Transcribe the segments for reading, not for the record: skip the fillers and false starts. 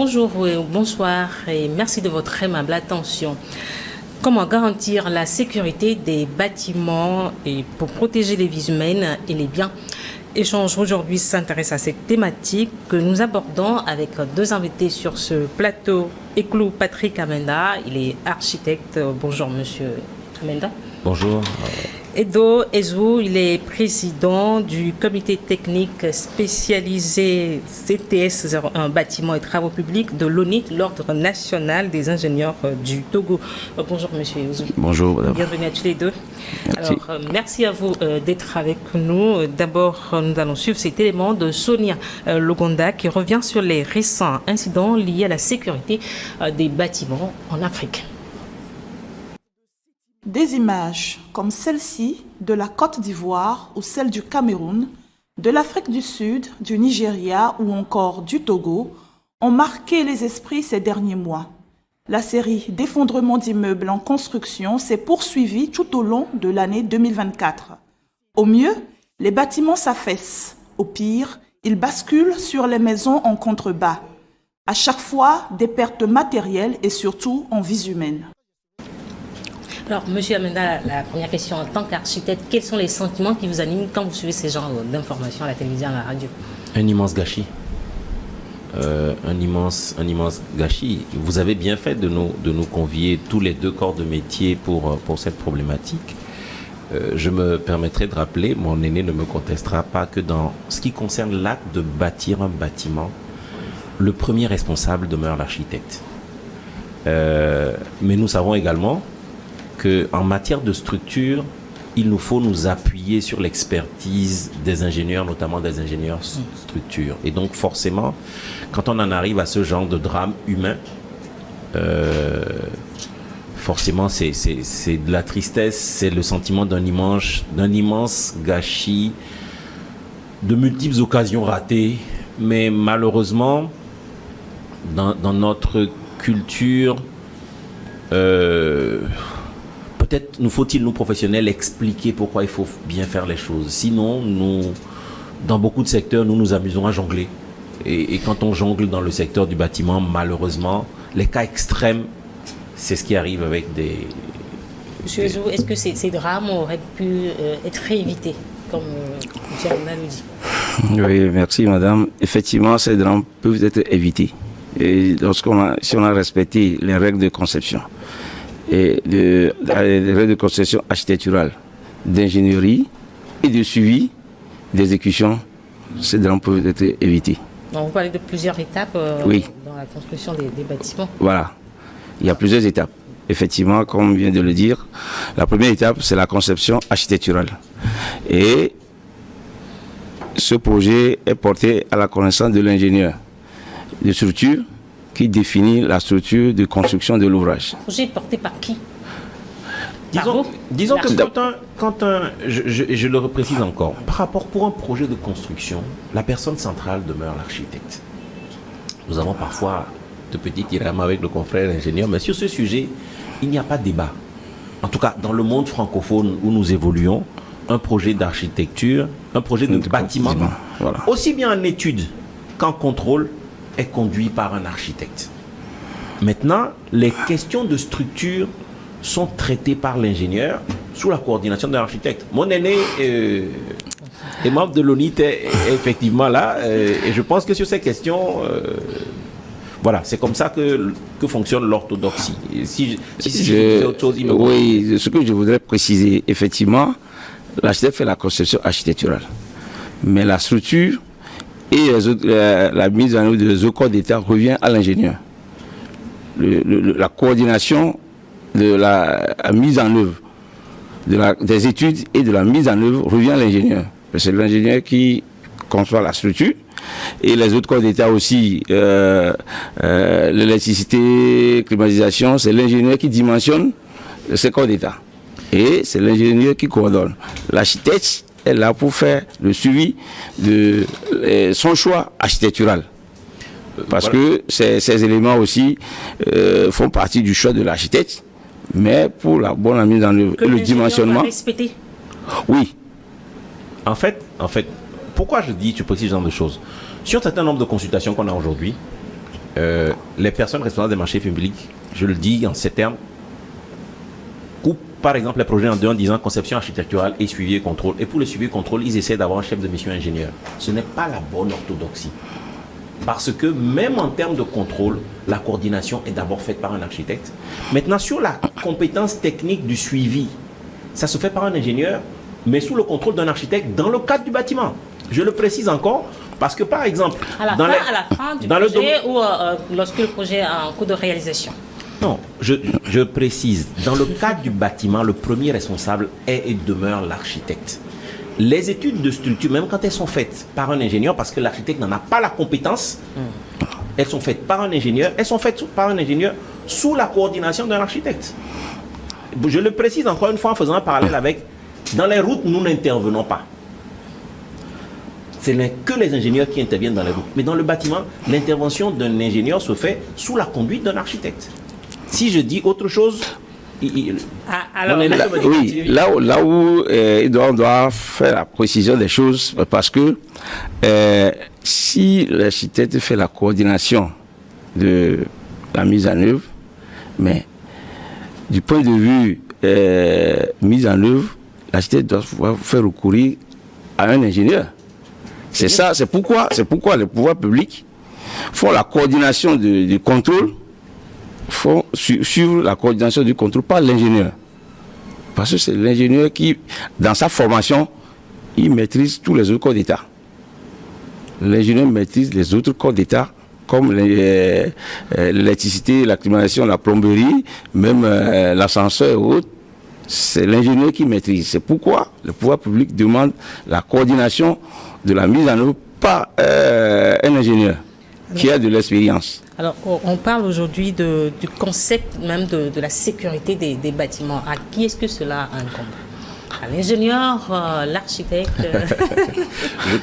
Bonjour et bonsoir et merci de votre aimable attention. Comment garantir la sécurité des bâtiments et pour protéger les vies humaines et les biens? Échange aujourd'hui s'intéresse à cette thématique que nous abordons avec deux invités sur ce plateau. Éclou Patrick Amenda, il est architecte. Bonjour Monsieur Amenda. Bonjour. Edo Ezou, il est président du comité technique spécialisé CTS 01 bâtiments et travaux publics de l'ONI, l'Ordre national des ingénieurs du Togo. Bonjour Monsieur Ezou. Bonjour madame. Bienvenue à tous les deux. Merci. Alors, merci à vous d'être avec nous. D'abord, nous allons suivre cet élément de Sonia Logonda qui revient sur les récents incidents liés à la sécurité des bâtiments en Afrique. Des images comme celle-ci de la Côte d'Ivoire ou celle du Cameroun, de l'Afrique du Sud, du Nigeria ou encore du Togo ont marqué les esprits ces derniers mois. La série d'effondrements d'immeubles en construction s'est poursuivie tout au long de l'année 2024. Au mieux, les bâtiments s'affaissent. Au pire, ils basculent sur les maisons en contrebas. À chaque fois, des pertes matérielles et surtout en vies humaines. Alors, Monsieur Amenda, la première question, en tant qu'architecte, quels sont les sentiments qui vous animent quand vous suivez ces genres d'informations à la télévision, à la radio? Un immense gâchis. Un immense gâchis. Vous avez bien fait de nous convier tous les deux corps de métier pour cette problématique. Je me permettrai de rappeler, mon aîné ne me contestera pas, que dans ce qui concerne l'acte de bâtir un bâtiment, le premier responsable demeure l'architecte. Mais nous savons également qu'en matière de structure, il nous faut nous appuyer sur l'expertise des ingénieurs, notamment des ingénieurs structure. Et donc forcément, quand on en arrive à ce genre de drame humain, forcément c'est de la tristesse, c'est le sentiment d'un immense gâchis, de multiples occasions ratées. Mais malheureusement, dans notre culture, peut-être nous faut-il, nous professionnels, expliquer pourquoi il faut bien faire les choses. Sinon, dans beaucoup de secteurs, nous nous amusons à jongler. Et quand on jongle dans le secteur du bâtiment, malheureusement, les cas extrêmes, c'est ce qui arrive avec des... Monsieur Ezou, est-ce que ces drames auraient pu être évités, comme M. Amenda le dit? Oui, merci madame. Effectivement, ces drames peuvent être évités. Et si on a respecté les règles de conception, et les règles de conception architecturale, d'ingénierie et de suivi d'exécution, ces drames peuvent être évités. Donc, vous parlez de plusieurs étapes oui. Dans la construction des bâtiments. Voilà, il y a plusieurs étapes. Effectivement, comme on vient de le dire, la première étape, c'est la conception architecturale. Et ce projet est porté à la connaissance de l'ingénieur de structure qui définit la structure de construction de l'ouvrage. Le projet est porté par qui? Disons que je le reprécise encore, par rapport pour un projet de construction, la personne centrale demeure l'architecte. Nous avons parfois de petits tiraillements avec le confrère ingénieur, mais sur ce sujet, il n'y a pas de débat. En tout cas, dans le monde francophone où nous évoluons, un projet d'architecture, un projet de bâtiment, voilà, aussi bien en étude qu'en contrôle, est conduit par un architecte. Maintenant, les questions de structure sont traitées par l'ingénieur sous la coordination de l'architecte. Mon aîné est membre de l'ONIT est effectivement là, et je pense que sur ces questions, voilà, c'est comme ça que fonctionne l'orthodoxie. Si je disais autre chose, oui, ce que je voudrais préciser, effectivement, l'architecte fait la conception architecturale, mais la structure et la mise en œuvre des accords d'État revient à l'ingénieur. La coordination de la mise en œuvre des études et de la mise en œuvre revient à l'ingénieur. C'est l'ingénieur qui conçoit la structure et les autres corps d'État aussi, l'électricité, climatisation, c'est l'ingénieur qui dimensionne ces corps d'État. Et c'est l'ingénieur qui coordonne. L'architecte est là pour faire le suivi de son choix architectural. Parce que ces éléments aussi font partie du choix de l'architecte, mais pour la bonne mise en œuvre et le dimensionnement. Oui. En fait, pourquoi je précise ce genre de choses? Sur un certain nombre de consultations qu'on a aujourd'hui, les personnes responsables des marchés publics, je le dis en ces termes, coupent par exemple les projets en deux en disant conception architecturale et suivi et contrôle. Et pour le suivi et contrôle, ils essaient d'avoir un chef de mission ingénieur. Ce n'est pas la bonne orthodoxie. Parce que même en termes de contrôle, la coordination est d'abord faite par un architecte. Maintenant, sur la compétence technique du suivi, ça se fait par un ingénieur, mais sous le contrôle d'un architecte dans le cadre du bâtiment. Je le précise encore, parce que par exemple... À la fin du projet ou lorsque le projet est en cours de réalisation? Non, je précise, dans le cadre du bâtiment, le premier responsable est et demeure l'architecte. Les études de structure, même quand elles sont faites par un ingénieur, parce que l'architecte n'en a pas la compétence, elles sont faites par un ingénieur, sous la coordination d'un architecte. Je le précise encore une fois en faisant un parallèle avec, dans les routes, nous n'intervenons pas. Ce n'est que les ingénieurs qui interviennent dans les routes. Mais dans le bâtiment, l'intervention d'un ingénieur se fait sous la conduite d'un architecte. Si je dis autre chose... Là où on doit faire la précision des choses, parce que si l'architecte fait la coordination de la mise en œuvre, mais du point de vue mise en œuvre, l'architecte doit pouvoir faire recourir à un ingénieur. C'est ça, c'est pourquoi les pouvoirs publics font la coordination du contrôle, font suivre la coordination du contrôle par l'ingénieur. Parce que c'est l'ingénieur qui, dans sa formation, il maîtrise tous les autres corps d'État. L'ingénieur maîtrise les autres corps d'État, comme l'électricité, la climatisation, la plomberie, même l'ascenseur et autres. C'est l'ingénieur qui maîtrise. C'est pourquoi le pouvoir public demande la coordination de la mise en œuvre par un ingénieur qui a de l'expérience. Alors, on parle aujourd'hui du concept même de la sécurité des bâtiments. À qui est-ce que cela incombe? À l'ingénieur, l'architecte, je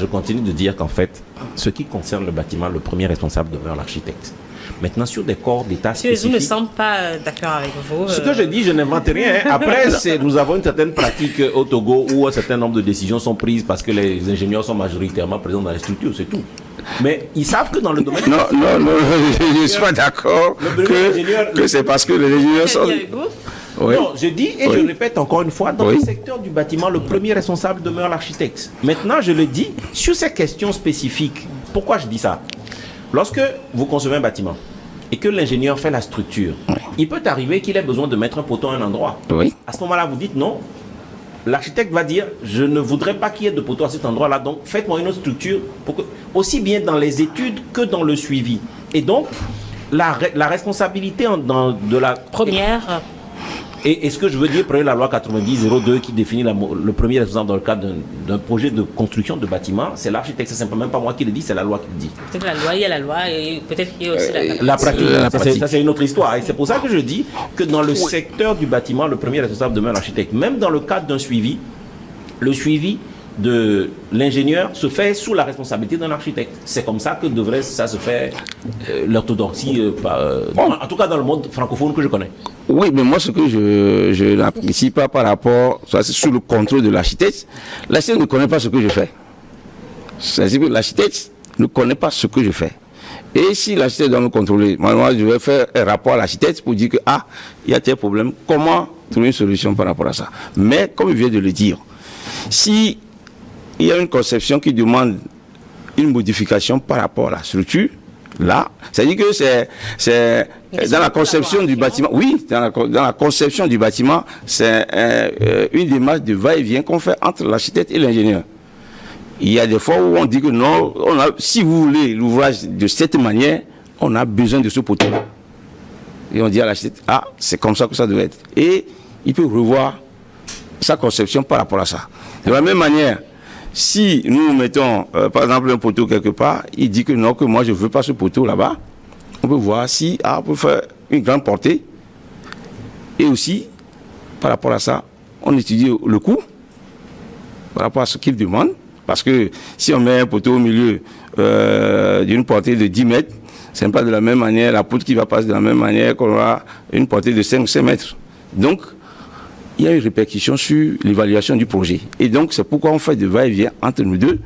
continue de dire qu'en fait, ce qui concerne le bâtiment, le premier responsable demeure l'architecte. Maintenant, sur des corps d'État spécifiques... Je ne semble pas d'accord avec vous. Ce que je dis, je n'invente rien. Après, nous avons une certaine pratique au Togo où un certain nombre de décisions sont prises parce que les ingénieurs sont majoritairement présents dans les structures, c'est tout. Mais ils savent que dans le domaine... Non, je ne suis pas d'accord que c'est parce que les ingénieurs sont... Oui. Non, je dis et je répète encore une fois, dans le secteur du bâtiment, le premier responsable demeure l'architecte. Maintenant, je le dis, sur ces questions spécifiques, pourquoi je dis ça? Lorsque vous concevez un bâtiment et que l'ingénieur fait la structure, il peut arriver qu'il ait besoin de mettre un poteau à un endroit. Oui. À ce moment-là, vous dites non. L'architecte va dire, je ne voudrais pas qu'il y ait de poteau à cet endroit-là, donc faites-moi une autre structure, aussi bien dans les études que dans le suivi. Et donc, la responsabilité de la... Première... Et ce que je veux dire, prenez la loi 90-02 qui définit le premier responsable dans le cadre d'un projet de construction de bâtiment, c'est l'architecte, c'est simplement pas moi qui le dis, c'est la loi qui le dit. Peut-être la loi, il y a la loi et peut-être qu'il y a aussi la pratique. Ça c'est une autre histoire. Et c'est pour ça que je dis que dans le secteur du bâtiment, le premier responsable demeure l'architecte. Même dans le cadre d'un suivi, le suivi de l'ingénieur se fait sous la responsabilité d'un architecte. C'est comme ça que devrait ça se faire l'orthodoxie, en tout cas dans le monde francophone que je connais. Oui, mais moi ce que je n'apprécie pas par rapport, c'est sous le contrôle de l'architecte. L'architecte ne connaît pas ce que je fais. C'est-à-dire que l'architecte ne connaît pas ce que je fais. Et si l'architecte doit me contrôler, moi je vais faire un rapport à l'architecte pour dire que il y a tel problème, comment trouver une solution par rapport à ça. Mais comme je viens de le dire, si il y a une conception qui demande une modification par rapport à la structure, là, c'est-à-dire que c'est dans la conception du bâtiment. Oui, dans la conception du bâtiment, c'est une démarche de va-et-vient qu'on fait entre l'architecte et l'ingénieur. Il y a des fois où on dit que non, si vous voulez l'ouvrage de cette manière, on a besoin de ce poteau. Et on dit à l'architecte, c'est comme ça que ça doit être. Et il peut revoir sa conception par rapport à ça. De la même manière, si nous mettons, par exemple, un poteau quelque part, il dit que non, que moi je ne veux pas ce poteau là-bas, on peut voir si on peut faire une grande portée. Et aussi, par rapport à ça, on étudie le coût, par rapport à ce qu'il demande. Parce que si on met un poteau au milieu d'une portée de 10 mètres, ce n'est pas de la même manière, la poutre qui va passer de la même manière qu'on aura une portée de 5 mètres. Donc, il y a une répercussion sur l'évaluation du projet. Et donc, c'est pourquoi on fait de va-et-vient entre nous deux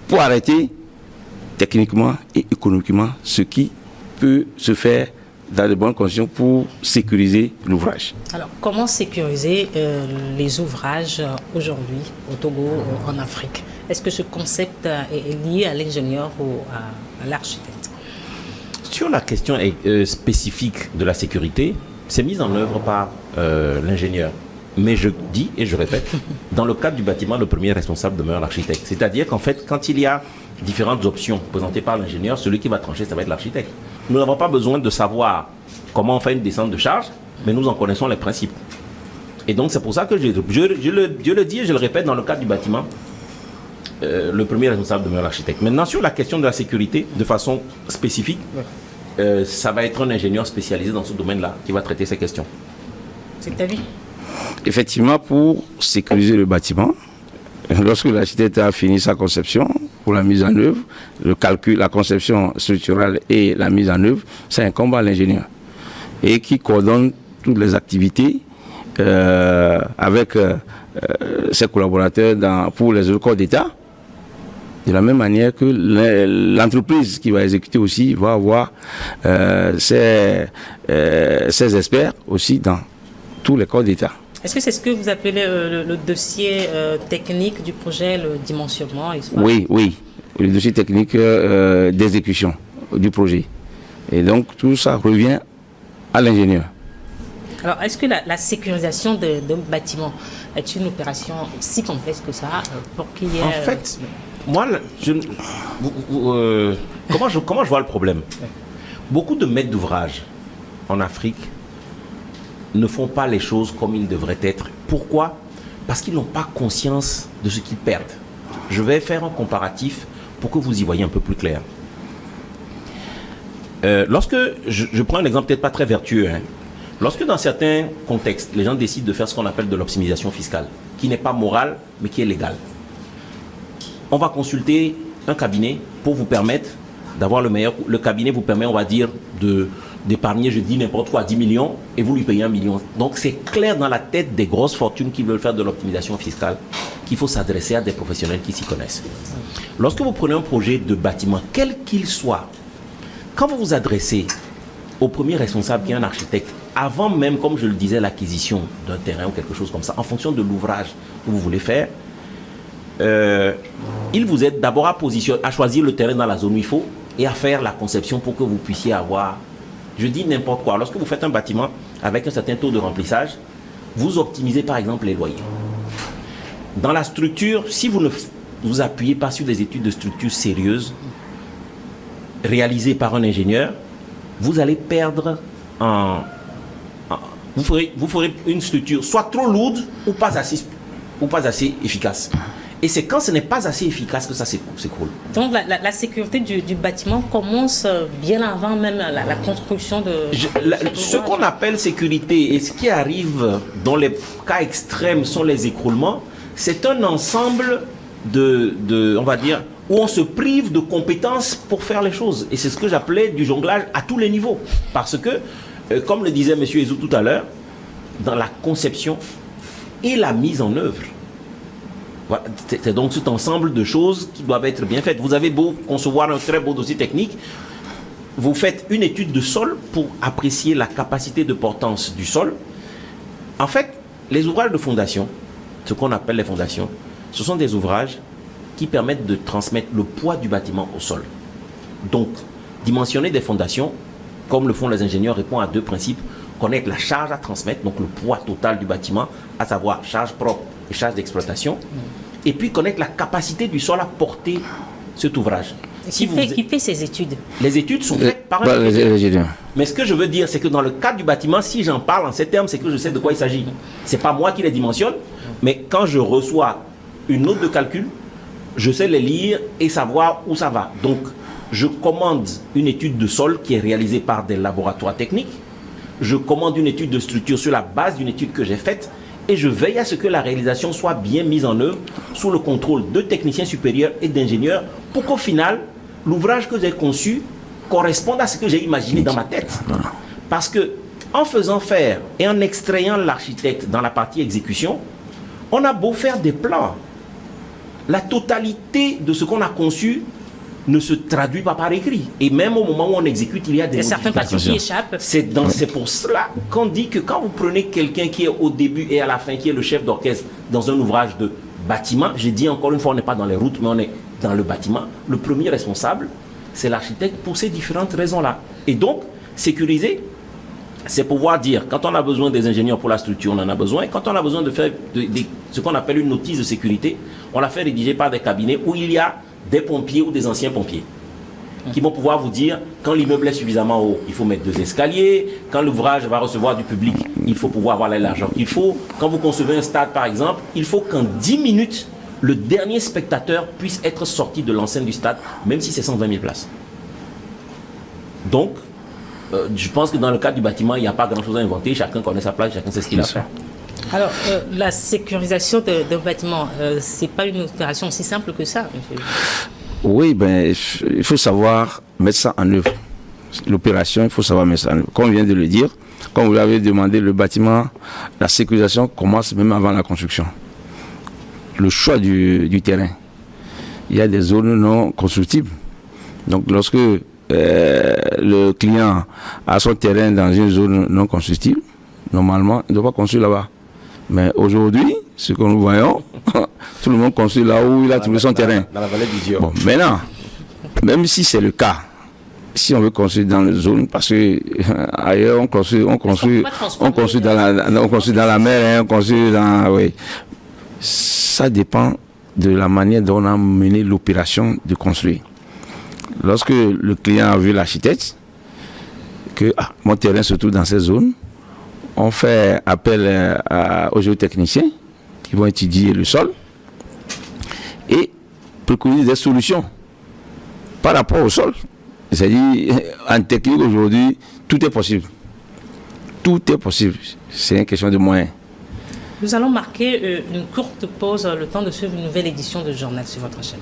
pour arrêter techniquement et économiquement ce qui peut se faire dans de bonnes conditions pour sécuriser l'ouvrage. Alors, comment sécuriser les ouvrages aujourd'hui au Togo, en Afrique? Est-ce que ce concept est lié à l'ingénieur ou à l'architecte? Sur la question spécifique de la sécurité, c'est mis en œuvre par l'ingénieur. Mais je dis et je répète, dans le cadre du bâtiment, le premier responsable demeure l'architecte. C'est-à-dire qu'en fait, quand il y a différentes options présentées par l'ingénieur, celui qui va trancher, ça va être l'architecte. Nous n'avons pas besoin de savoir comment on fait une descente de charge, mais nous en connaissons les principes. Et donc c'est pour ça que je le dis et je le répète, dans le cadre du bâtiment, le premier responsable demeure l'architecte. Maintenant, sur la question de la sécurité, de façon spécifique, ça va être un ingénieur spécialisé dans ce domaine-là qui va traiter ces questions. C'est ta vie. Effectivement, pour sécuriser le bâtiment, lorsque l'architecte a fini sa conception, pour la mise en œuvre, le calcul, la conception structurale et la mise en œuvre, ça incombe à l'ingénieur. Et qui coordonne toutes les activités avec ses collaborateurs pour les autres corps d'État. De la même manière que l'entreprise qui va exécuter aussi va avoir ses experts aussi dans tous les corps d'État. Est-ce que c'est ce que vous appelez le dossier technique du projet, le dimensionnement? Oui, le dossier technique d'exécution du projet. Et donc tout ça revient à l'ingénieur. Alors, est-ce que la sécurisation d'un bâtiment est une opération si complexe que ça pour qu'il y ait... En fait, moi, comment je vois le problème? Beaucoup de maîtres d'ouvrage en Afrique ne font pas les choses comme ils devraient être. Pourquoi? Parce qu'ils n'ont pas conscience de ce qu'ils perdent. Je vais faire un comparatif pour que vous y voyez un peu plus clair. Lorsque, je prends un exemple peut-être pas très vertueux, lorsque dans certains contextes, les gens décident de faire ce qu'on appelle de l'optimisation fiscale, qui n'est pas morale, mais qui est légale, on va consulter un cabinet pour vous permettre d'avoir le meilleur. Le cabinet vous permet, on va dire, d'épargner, je dis n'importe quoi, 10 millions, et vous lui payez 1 million. Donc c'est clair dans la tête des grosses fortunes qui veulent faire de l'optimisation fiscale qu'il faut s'adresser à des professionnels qui s'y connaissent. Lorsque vous prenez un projet de bâtiment, quel qu'il soit, quand vous vous adressez au premier responsable qui est un architecte, avant même, comme je le disais, l'acquisition d'un terrain ou quelque chose comme ça, en fonction de l'ouvrage que vous voulez faire, il vous aide d'abord à choisir le terrain dans la zone où il faut et à faire la conception pour que vous puissiez avoir, je dis n'importe quoi. Lorsque vous faites un bâtiment avec un certain taux de remplissage, vous optimisez par exemple les loyers. Dans la structure, si vous ne vous appuyez pas sur des études de structure sérieuses, réalisées par un ingénieur, vous allez perdre vous ferez une structure soit trop lourde ou pas assez efficace. Et c'est quand ce n'est pas assez efficace que ça s'écroule. Donc la sécurité du bâtiment commence bien avant même la construction de... Ce qu'on appelle sécurité et ce qui arrive dans les cas extrêmes sont les écroulements, c'est un ensemble on va dire, où on se prive de compétences pour faire les choses. Et c'est ce que j'appelais du jonglage à tous les niveaux. Parce que, comme le disait M. Ezou tout à l'heure, dans la conception et la mise en œuvre, voilà, c'est donc cet ensemble de choses qui doivent être bien faites. Vous avez beau concevoir un très beau dossier technique, vous faites une étude de sol pour apprécier la capacité de portance du sol. En fait, les ouvrages de fondation, ce qu'on appelle les fondations, ce sont des ouvrages qui permettent de transmettre le poids du bâtiment au sol. Donc, dimensionner des fondations, comme le font les ingénieurs, répond à deux principes. Connaître la charge à transmettre, donc le poids total du bâtiment, à savoir charge propre et charge d'exploitation. Et puis connaître la capacité du sol à porter cet ouvrage. Qui fait ces études? Les études sont faites par un ingénieur. Mais ce que je veux dire, c'est que dans le cadre du bâtiment, si j'en parle en ces termes, c'est que je sais de quoi il s'agit. Ce n'est pas moi qui les dimensionne, mais quand je reçois une note de calcul, je sais les lire et savoir où ça va. Donc, je commande une étude de sol qui est réalisée par des laboratoires techniques. Je commande une étude de structure sur la base d'une étude que j'ai faite et je veille à ce que la réalisation soit bien mise en œuvre sous le contrôle de techniciens supérieurs et d'ingénieurs pour qu'au final, l'ouvrage que j'ai conçu corresponde à ce que j'ai imaginé dans ma tête. Parce que en faisant faire et en extrayant l'architecte dans la partie exécution, on a beau faire des plans. La totalité de ce qu'on a conçu ne se traduit pas par écrit. Et même au moment où on exécute, il y a des certains parties qui échappent. C'est pour cela qu'on dit que quand vous prenez quelqu'un qui est au début et à la fin, qui est le chef d'orchestre dans un ouvrage de bâtiment, j'ai dit encore une fois, on n'est pas dans les routes, mais on est dans le bâtiment. Le premier responsable, c'est l'architecte pour ces différentes raisons-là. Et donc, sécuriser, c'est pouvoir dire, quand on a besoin des ingénieurs pour la structure, on en a besoin. Quand on a besoin de faire ce qu'on appelle une notice de sécurité, on la fait rédiger par des cabinets où il y a des pompiers ou des anciens pompiers qui vont pouvoir vous dire, quand l'immeuble est suffisamment haut, il faut mettre 2 escaliers. Quand l'ouvrage va recevoir du public, il faut pouvoir avoir la largeur qu'il faut. Quand vous concevez un stade, par exemple, il faut qu'en 10 minutes, le dernier spectateur puisse être sorti de l'enceinte du stade, même si c'est 120 000 places. Donc, je pense que dans le cas du bâtiment, il n'y a pas grand-chose à inventer. Chacun connaît sa place, chacun sait ce qu'il a à faire. Alors, la sécurisation d'un bâtiment, c'est pas une opération aussi simple que ça, monsieur. Oui, ben, il faut savoir mettre ça en œuvre. L'opération, il faut savoir mettre ça en œuvre. Comme on vient de le dire, comme vous l'avez demandé, le bâtiment, la sécurisation commence même avant la construction. Le choix du terrain. Il y a des zones non constructibles. Donc, lorsque le client a son terrain dans une zone non constructible, normalement, il ne doit pas construire là-bas. Mais aujourd'hui, ce que nous voyons, tout le monde construit là où il a trouvé son terrain. Dans la vallée du Zion. Bon, maintenant, même si c'est le cas, si on veut construire dans la zone, parce que ailleurs on construit dans la mer, on construit dans, oui. Ça dépend de la manière dont on a mené l'opération de construire. Lorsque le client a vu l'architecte, que mon terrain se trouve dans cette zone, on fait appel aux géotechniciens qui vont étudier le sol et préconiser des solutions par rapport au sol. C'est-à-dire, en technique aujourd'hui, tout est possible. Tout est possible. C'est une question de moyens. Nous allons marquer une courte pause, le temps de suivre une nouvelle édition de Journal sur votre chaîne.